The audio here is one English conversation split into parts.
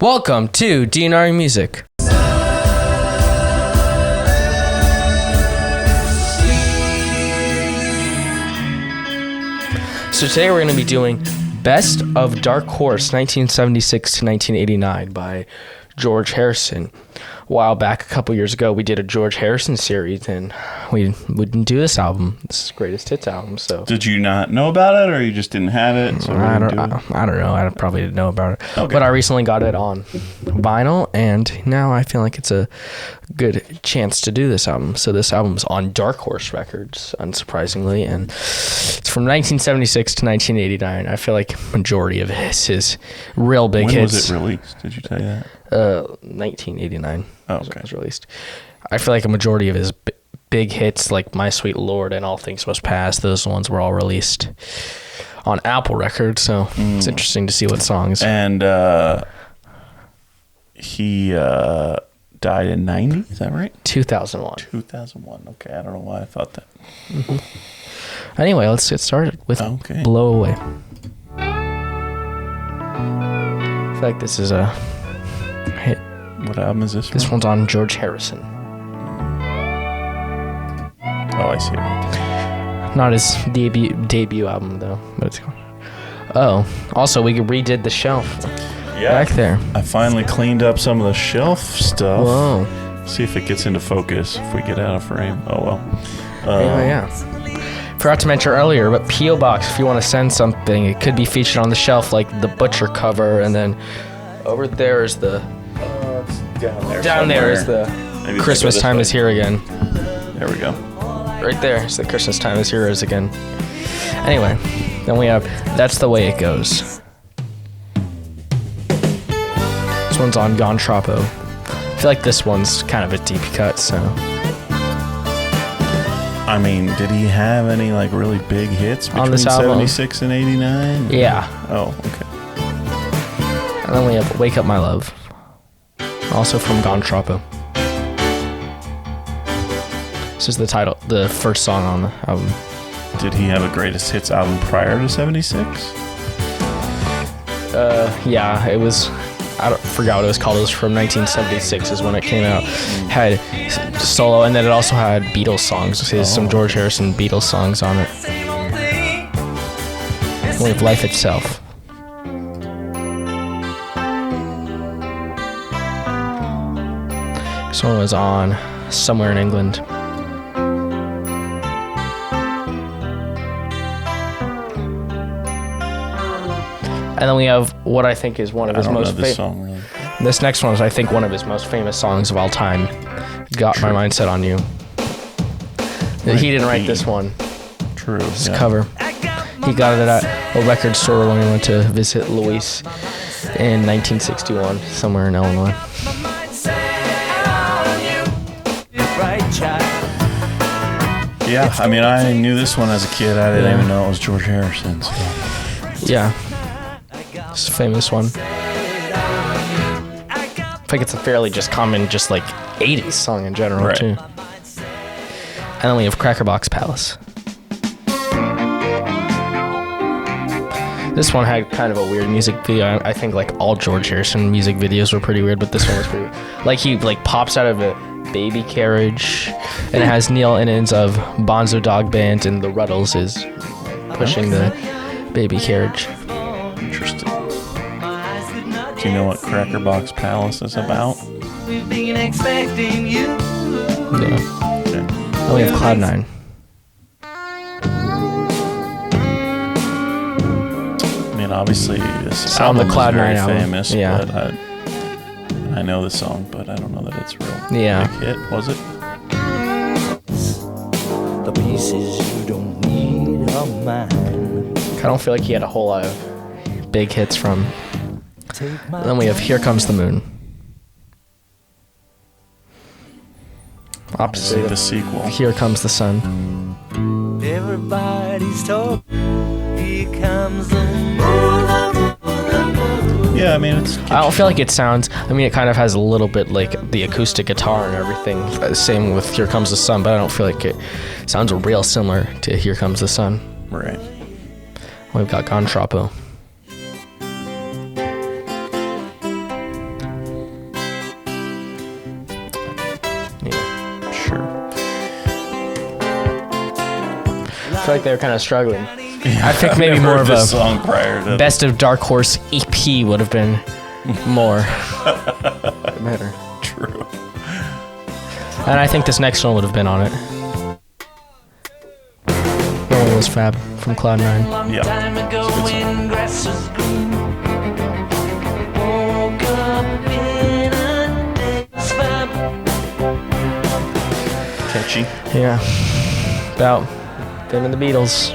Welcome to DNR Music. So today we're going to be doing Best of Dark Horse 1976 to 1989 by George Harrison. A while back, a couple years ago, we did a George Harrison series, and we didn't do this album. This is Greatest Hits album. So did you not know about it, or you just didn't have it? So I don't know. I probably didn't know about it. Okay. But I recently got it on vinyl, and now I feel like it's a good chance to do this album. So this album's on Dark Horse Records, unsurprisingly, and it's from 1976 to 1989. I feel like majority of his real big hits. When was it released? Did you tell you that? 1989. Oh, okay. It was released. I feel like a majority of his big hits, like My Sweet Lord and All Things Must Pass, those ones were all released on Apple Records. So it's interesting to see what songs. And he died in 90. Is that right? 2001. 2001. Okay, I don't know why I thought that. Mm-hmm. Anyway, let's get started with Blow Away. I feel like this is a hit. What album is this? This one's on George Harrison. Oh, I see it. Not his debut album though, but it's called. Oh, also we redid the shelf. Yeah. Back there. I finally cleaned up some of the shelf stuff. Whoa. See if it gets into focus if we get out of frame. Oh well. Yeah. Forgot to mention earlier, but P.O. Box, if you want to send something, it could be featured on the shelf, like the Butcher cover, and then over there is the. Down there is the Maybe Christmas Time Is Here Again. There we go. Right there is the Christmas Time Is Here Again. Anyway, then we have That's the Way It Goes. This one's on Gone Troppo. I feel like this one's kind of a deep cut, so. I mean, did he have any like really big hits between on this album? 76 and 89? Yeah. Oh, okay. And then we have Wake Up My Love. Also from Gone Troppo. This is the first song on the album. Did he have a greatest hits album prior to 76? Yeah, it was. I forgot what it was called. It was from 1976 is when it came out. Had solo, and then it also had Beatles songs. Some George Harrison Beatles songs on it. We have Life Itself. This one was on Somewhere in England. And then we have what I think is one of his most famous. Really. This next one is, I think, one of his most famous songs of all time. Got My Mind Set on You. He didn't write this one. True. It's a cover. He got it at a record store when we went to visit Luis in 1961, somewhere in Illinois. Yeah, I mean, I knew this one as a kid. I didn't even know it was George Harrison. So. Yeah. It's a famous one. I think it's a fairly just common, just like 80s song in general, right. too. And then we have Crackerbox Palace. This one had kind of a weird music video. I think like all George Harrison music videos were pretty weird, but this one was pretty weird. Like he like pops out of a baby carriage, and it has Neil Innans of Bonzo Dog Band, and the Ruddles is pushing the baby carriage. Interesting. Do you know what Crackerbox Palace is about? Yeah. Okay. Oh, we have Cloud9. I mean, obviously, this It's on the album is Cloud9 very album. famous, Yeah. but I know the song, but I don't know that it's a real Yeah. big hit. Was it? The pieces you don't need are mine. I don't feel like he had a whole lot of big hits from. And then we have Here Comes the Moon. Opposite The of sequel. Here Comes the Sun. Everybody's talking. Here comes the moon. Yeah, I mean, it's. I don't feel like it sounds. I mean, it kind of has a little bit like the acoustic guitar and everything. Same with Here Comes the Sun, but I don't feel like it sounds real similar to Here Comes the Sun. Right. We've got Gone Troppo. feel like they were kind of struggling. I think maybe more of a song prior to Best of Dark Horse EP would have been more better. True. And I think this next one would have been on it. No one was Fab from Cloud9. Yeah. Time ago when grass was green. Woke up in a day's fab. Catchy. Yeah. About them and the Beatles.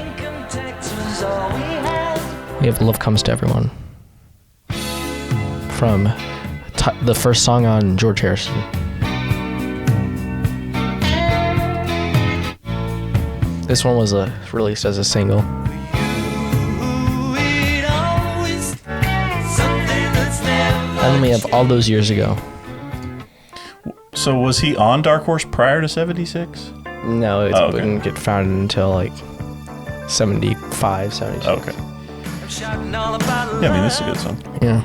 We have Love Comes to Everyone. From the first song on George Harrison. This one was released as a single. And then we have All Those Years Ago. So was he on Dark Horse prior to 76? No, it Oh, okay. wouldn't get founded until like 75, 76. Okay. Yeah, I mean, this is a good song. Yeah.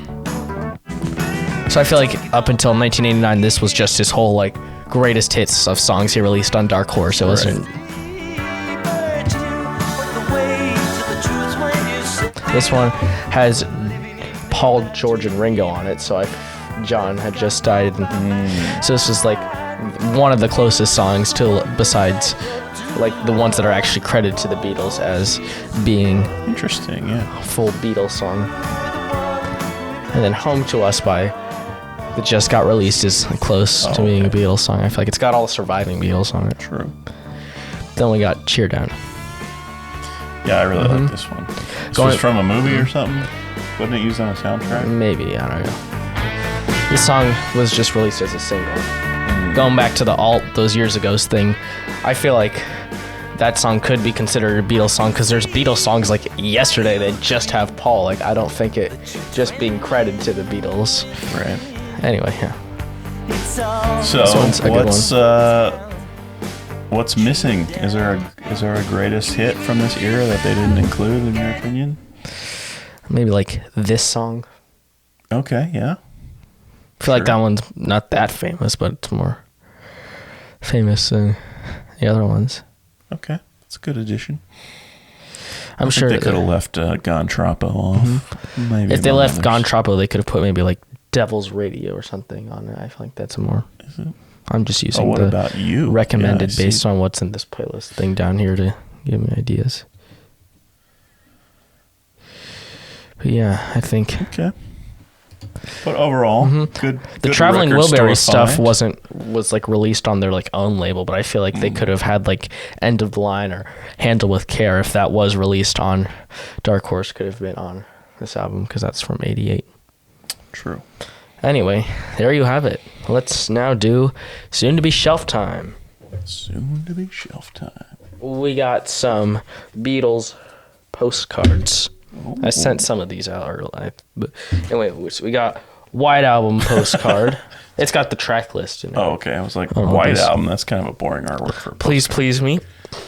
So I feel like up until 1989, this was just his whole like greatest hits of songs he released on Dark Horse. It wasn't. This one has Paul, George, and Ringo on it. So John had just died. So this is like one of the closest songs to, besides like the ones that are actually credited to the Beatles as being Interesting, yeah. a full Beatles song. And then Home to Us that just got released is close to being a Beatles song. I feel like it's got all the surviving Beatles on it. True. Then we got Cheer Down. Yeah, I really like this one. This was from a movie or something? Wasn't it used on a soundtrack? Maybe, I don't know. This song was just released as a single. Going back to the All Those Years Ago's thing, I feel like that song could be considered a Beatles song because there's Beatles songs like Yesterday that just have Paul. Like, I don't think it just being credited to the Beatles. Right. Anyway, yeah. So, This one's a good what's missing? Is there a greatest hit from this era that they didn't include, in your opinion? Maybe like this song. Okay, yeah. I feel like that one's not that famous, but it's more famous than the other ones. Okay, that's a good addition. I'm I sure think they could have left Gon Troppo off. Maybe if they among left others. Gon Troppo, they could have put maybe like Devil's Radio or something on it. I feel like that's a more. Is it? I'm just Oh, using what the about you? recommended Yeah, I based see. on what's in this playlist thing down here to give me ideas. But yeah, I think Okay. But overall, good. the good Traveling record Wilbury store stuff find. was like released on their like own label, but I feel like they could have had like End of the Line or Handle with Care if that was released on Dark Horse could have been on this album because that's from '88. True. Anyway, there you have it. Let's now do soon to be shelf time. Soon to be shelf time. We got some Beatles postcards. I sent some of these out earlier. But anyway, so we got White Album postcard. It's got the track list in it. Oh, okay. I was like, Oh, White these- Album. That's kind of a boring artwork for a Please postcard. Please Me.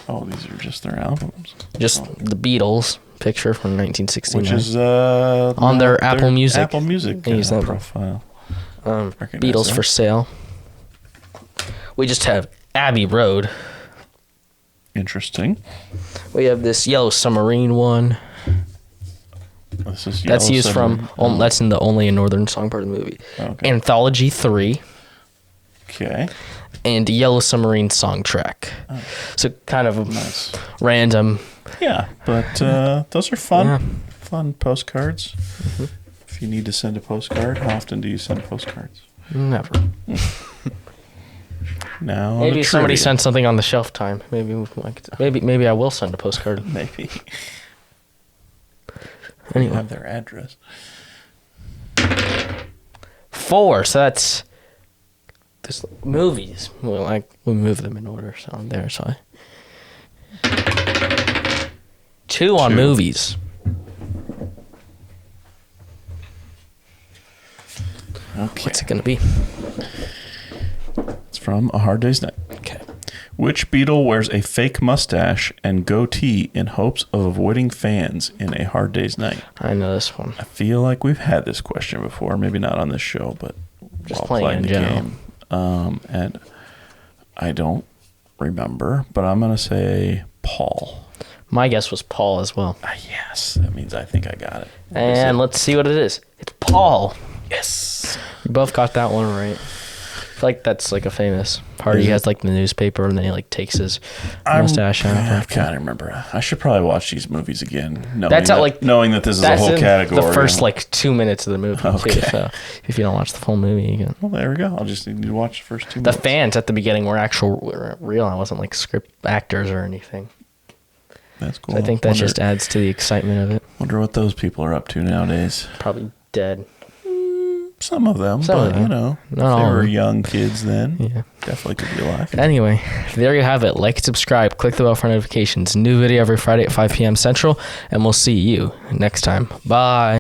Oh, these are just their albums. Just the Beatles picture from 1969. Which is on their Apple Music. Apple Music They use that one. profile. Recognize Beatles that. for Sale. We just have Abbey Road. Interesting. We have this Yellow Submarine one. This is That's Yellow used Submarine. from that's in the Only a Northern Song part of the movie. Okay. Anthology 3 Okay. and Yellow Submarine song track. So kind of Nice. random. Yeah, but those are fun. Yeah. Fun postcards. If you need to send a postcard, how often do you send postcards? Never. Now, Maybe the if somebody trivia. sent something on the shelf time. Maybe I will send a postcard. Maybe. You Anyway, have their address. 4. So that's this movies. Well, we move them in order. So I'm there. So 2 on 2. movies. Okay. What's it gonna be? It's from A Hard Day's Night. Okay. Which Beatle wears a fake mustache and goatee in hopes of avoiding fans in A Hard Day's Night? I know this one. I feel like we've had this question before. Maybe not on this show, but Just while playing in the general. game. And I don't remember, but I'm going to say Paul. My guess was Paul as well. Yes, that means I think I got it. And let's see what it is. It's Paul. Yes. We both got that one right. I feel like that's like a famous part. Is He it? has like the newspaper and then he like takes his mustache out. I can't remember. I should probably watch these movies again. Knowing That's that, like knowing that this is a that's whole in category. the first like 2 minutes of the movie Okay. too. So if you don't watch the full movie, you can. Well, there we go. I'll just need to watch the first 2 The minutes. fans at the beginning were real. I wasn't like script actors or anything. That's cool. So I think that just adds to the excitement of it. Wonder what those people are up to nowadays. Probably dead. Some of them, Some but of them. you know, if Not all they of were them. young kids then. Yeah. Definitely could be alive. Anyway, there you have it. Like, subscribe, click the bell for notifications. New video every Friday at 5 p.m. Central, and we'll see you next time. Bye.